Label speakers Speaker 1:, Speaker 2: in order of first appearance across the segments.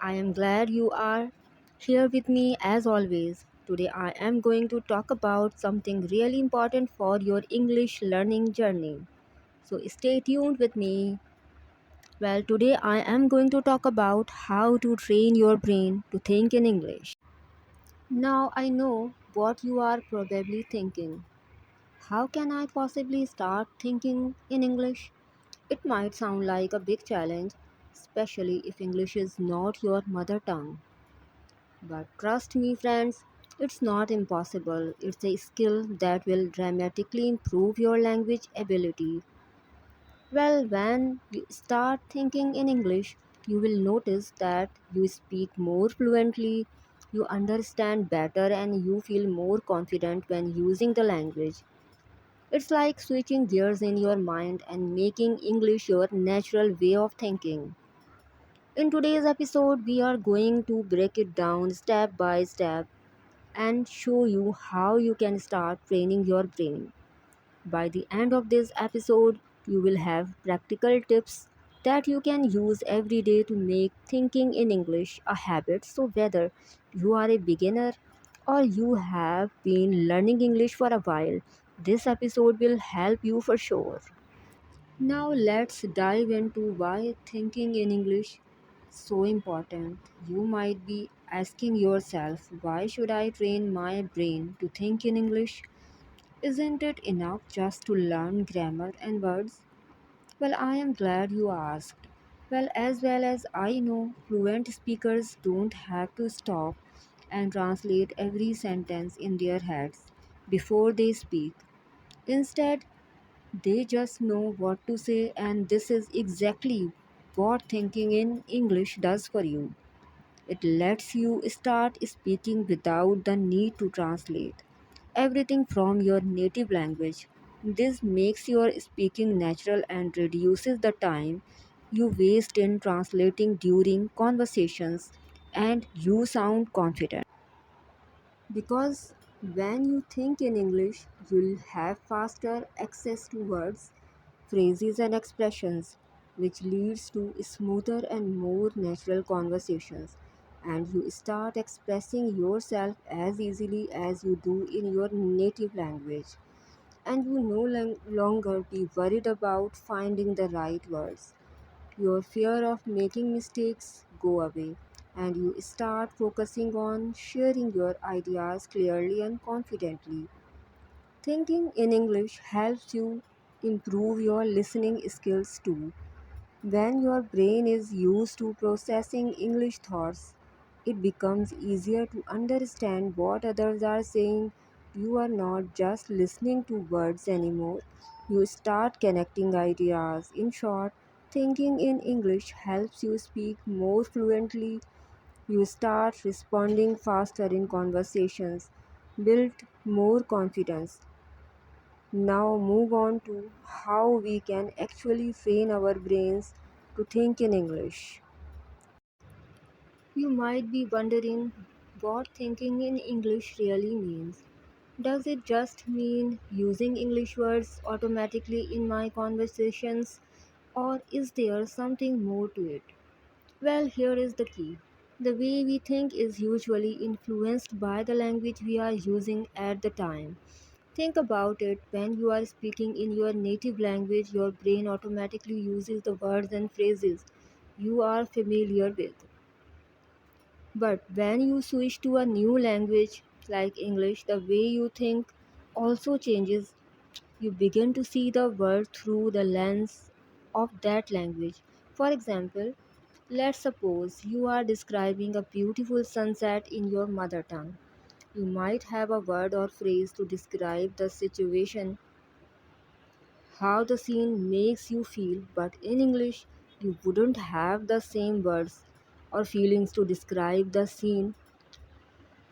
Speaker 1: I am glad you are here with me as always. Today I am going to talk about something really important for your English learning journey. So stay tuned with me. Well, today I am going to talk about how to train your brain to think in English. Now I know what you are probably thinking. How can I possibly start thinking in English? It might sound like a big challenge, especially if English is not your mother tongue. But trust me, friends, it's not impossible. It's a skill that will dramatically improve your language ability. Well, when you start thinking in English, you will notice that you speak more fluently, you understand better, and you feel more confident when using the language. It's like switching gears in your mind and making English your natural way of thinking. In today's episode, we are going to break it down step by step and show you how you can start training your brain. By the end of this episode, you will have practical tips that you can use every day to make thinking in English a habit. So, whether you are a beginner or you have been learning English for a while, this episode will help you for sure. Now let's dive into why thinking in English is so important. You might be asking yourself, why should I train my brain to think in English? Isn't it enough just to learn grammar and words? Well, I am glad you asked. Well as I know, fluent speakers don't have to stop and translate every sentence in their heads before they speak. Instead, they just know what to say, and this is exactly what thinking in English does for you. It lets you start speaking without the need to translate everything from your native language. This makes your speaking natural and reduces the time you waste in translating during conversations, and you sound confident. Because when you think in English, you'll have faster access to words, phrases, and expressions, which leads to smoother and more natural conversations. And you start expressing yourself as easily as you do in your native language. And you no longer be worried about finding the right words. Your fear of making mistakes go away, and you start focusing on sharing your ideas clearly and confidently. Thinking in English helps you improve your listening skills too. When your brain is used to processing English thoughts, it becomes easier to understand what others are saying. You are not just listening to words anymore, you start connecting ideas. In short, thinking in English helps you speak more fluently. You start responding faster in conversations, build more confidence. Now, move on to how we can actually train our brains to think in English. You might be wondering what thinking in English really means. Does it just mean using English words automatically in my conversations, or is there something more to it? Well, here is the key. The way we think is usually influenced by the language we are using at the time. Think about it, when you are speaking in your native language, your brain automatically uses the words and phrases you are familiar with. But when you switch to a new language like English, the way you think also changes. You begin to see the world through the lens of that language. For example, let's suppose you are describing a beautiful sunset in your mother tongue. You might have a word or phrase to describe the situation, how the scene makes you feel, but in English, you wouldn't have the same words or feelings to describe the scene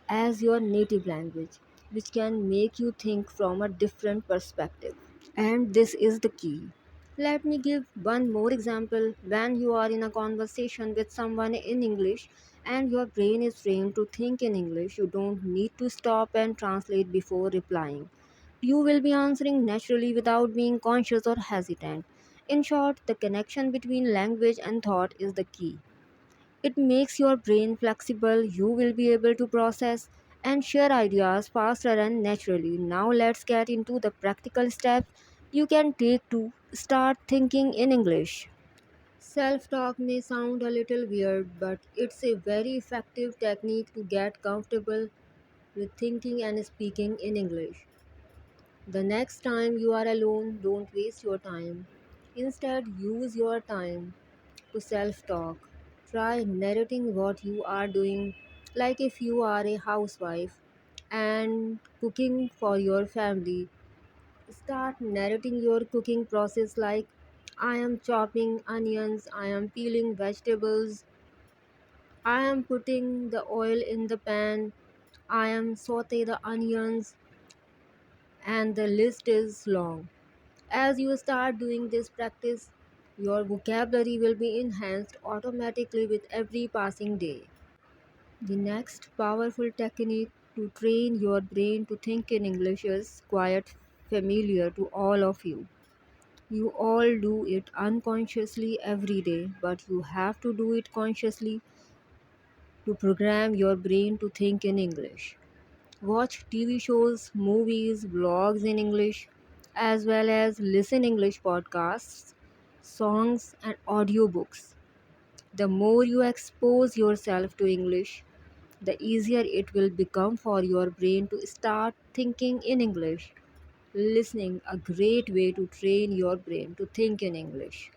Speaker 1: as your native language, which can make you think from a different perspective. And this is the key. Let me give one more example. When you are in a conversation with someone in English and your brain is trained to think in English, you don't need to stop and translate before replying. You will be answering naturally without being conscious or hesitant. In short, the connection between language and thought is the key. It makes your brain flexible, you will be able to process and share ideas faster and naturally. Now, let's get into the practical steps you can take to start thinking in English. Self talk may sound a little weird, but it's a very effective technique to get comfortable with thinking and speaking in English. The next time you are alone, don't waste your time. Instead, use your time to self talk. Try narrating what you are doing, like if you are a housewife and cooking for your family. Start narrating your cooking process like I am chopping onions, I am peeling vegetables, I am putting the oil in the pan, I am saute the onions, and the list is long. As you start doing this practice, your vocabulary will be enhanced automatically with every passing day. The next powerful technique to train your brain to think in English is quite familiar to all of you. You all do it unconsciously every day, but you have to do it consciously to program your brain to think in English. Watch TV shows, movies, vlogs in English, as well as listen English podcasts, songs, and audiobooks. The more you expose yourself to English, the easier it will become for your brain to start thinking in English. Listening a great way to train your brain to think in English.